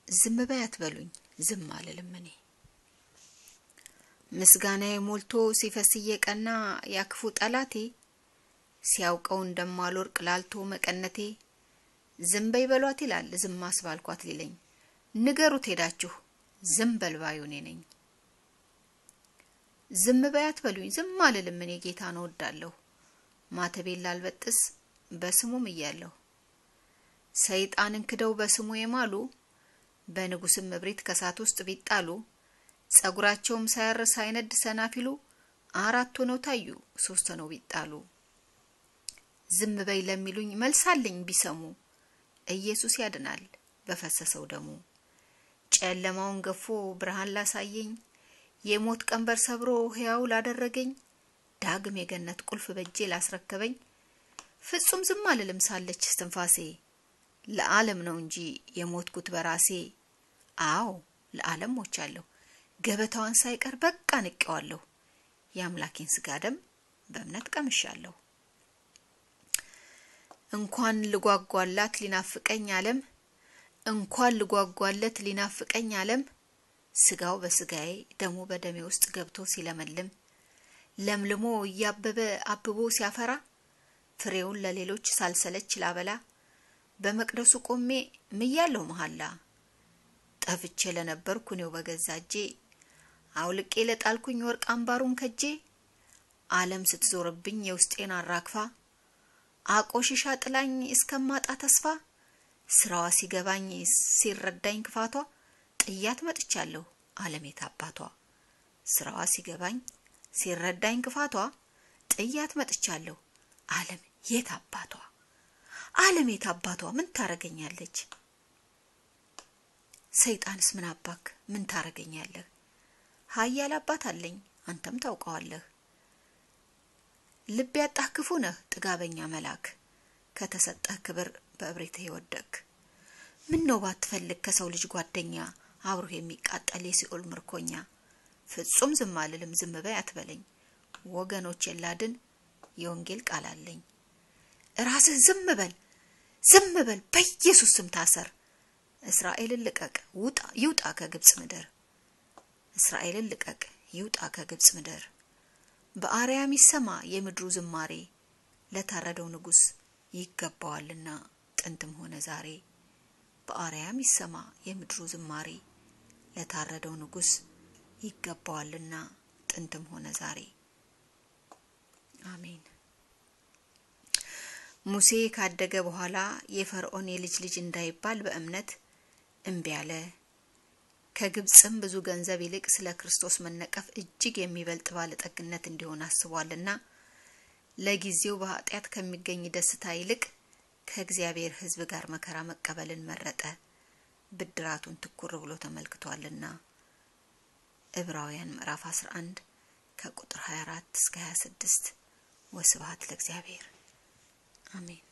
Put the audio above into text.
ዝም በይ አትበሉኝ ዝም አልልም እኔ ምስጋናዬ ሞልቶ ሲፈስዬ ቀና ያክፉ ጠላቴ ሲያውቀው እንደማልወርቅ ላልቶ መቀነቴ ዝም በይ በሏት ይላል ዝም አስባልኳት ሊለኝ ንገሩት ሄዳችሁ ዝም በልባዩ ነኝ ዝም በይ አትበሉኝ ዝም አልልም እኔ ጌታን እወዳለሁ ማተቤን ላልበጥስ በስሙም እያለሁ ሰይጣንን ክደው በስሙ የማሉ በንጉስም እብሪት ከሳት ውስጥ ቢጣሉ ጸጉራቸውም ሳይረስ አይነድ ሰናፊሉ አራት ሆነው ታዩ ሶስት ሆነው ቢጣሉ ዝም በይ ለሚሉኝ መልሳለኝ ቢሰሙ ኢየሱስ ያድናል በፈሰሰው ደሙ ጨለማውን ገፎ ብርሃን ላሳየኝ የሞት ቀንበር ሰብሮ ሕያው ላደረገኝ ዳግም የገነት ቁልፍ በእጄ ላስረከበኝ ፍጹም ዝም አልልም ሳለች እስትንፋሴ ለዓለም ነው እንጂ የሞትኩት በራሴ አዎ ለዓለም ሞቻለሁ ገበታዋን ሳይቀር በቃ ንቄዋለሁ የአምላኬን ስጋ ደም በእምነት ቀምሻለሁ እንኳን ልጓጓላት ሊናፍቀኝ ዓለም ስጋው በስጋዬ ደሙ በደሜ ውስጥ ገብቶ ሲለመልም ለምልሞ ያበበ አብቦ ሲያፈራ ፍሬውን ለሌሎች ሳልሰለች ላበላ በመቅደሱ ቆሜ ምያለው መሐላ ጠፍቼ ለነበርኩ ነው በገዛጄ አውልቄ ለጣልኩኝ ወርቅ አምባሩን ከጄ ዓለም ስትዞርብኝ የውስጤን አራክፋ አቆሽሻ ጥላኝ እስከማጣ ተስፋ ስራዋ ሲገባኝ ሲረዳኝ ክፋቷ ጥያት መጥቻለሁ ዓለም የታባቷ ስራዋ ሲገባኝ ሲረዳኝ ክፋቷ ጥያት መጥቻለሁ ዓለም የታባቷ ምን ታረገኛለች ሰይጣንስ ምን አባክ ምን ታረገኛለህ ኃያል አባት አለኝ አንተም ታውቀዋለህ ልብ ያጣህ ክፉ ነህ ጥጋበኛ መላክ ከተሰጠህ ክብር በእብሪትህ ይወደክ ምን ነው ባትፈልግ ከሰው ልጅ ጓደኛ አብሮህ የሚቃጠል የሲኦል ምርኮኛ ፍጹም ዝም አልልም ዝም በይ አትበለኝ ወገኖች የላድን የወንጌል ቃል አለኝ ራስህ ዝም በል በኢየሱስ ስም ታሰር እስራኤልን ልቀቅ ይውጣ ከግብጽ ምድር በአርያም ይሰማ የምድሩ ዝማሬ ለታረደው ንጉስ ይገባዋልና ጥንትም ሆነ ዛሬ በአርያም ይሰማ የምድሩ ዝማሬ ለታረደው ንጉስ ይገባዋልና ጥንትም ሆነ ዛሬ አሜን ሙሴ ካደገ በኋላ የፈርዖን የልጅ እንዳይባል በእምነት እምቢ አለ ከግብጽም ብዙ ገንዘብ ይልቅ ስለ ክርስቶስ መነቀፍ እጅግ የሚበልጥ ባለጠግነት እንዲሆን አስቧልና ለጊዜው በኃጢአት ከሚገኝ ደስታ ይልቅ ከእግዚአብሔር ሕዝብ ጋር መከራ መቀበልን መረጠ ብድራቱን ትኩር ብሎ ተመልክቷልና ዕብራውያን ምዕራፍ 11 ከቁጥር 24 እስከ 26 ወስብሐት ለእግዚአብሔር አሜን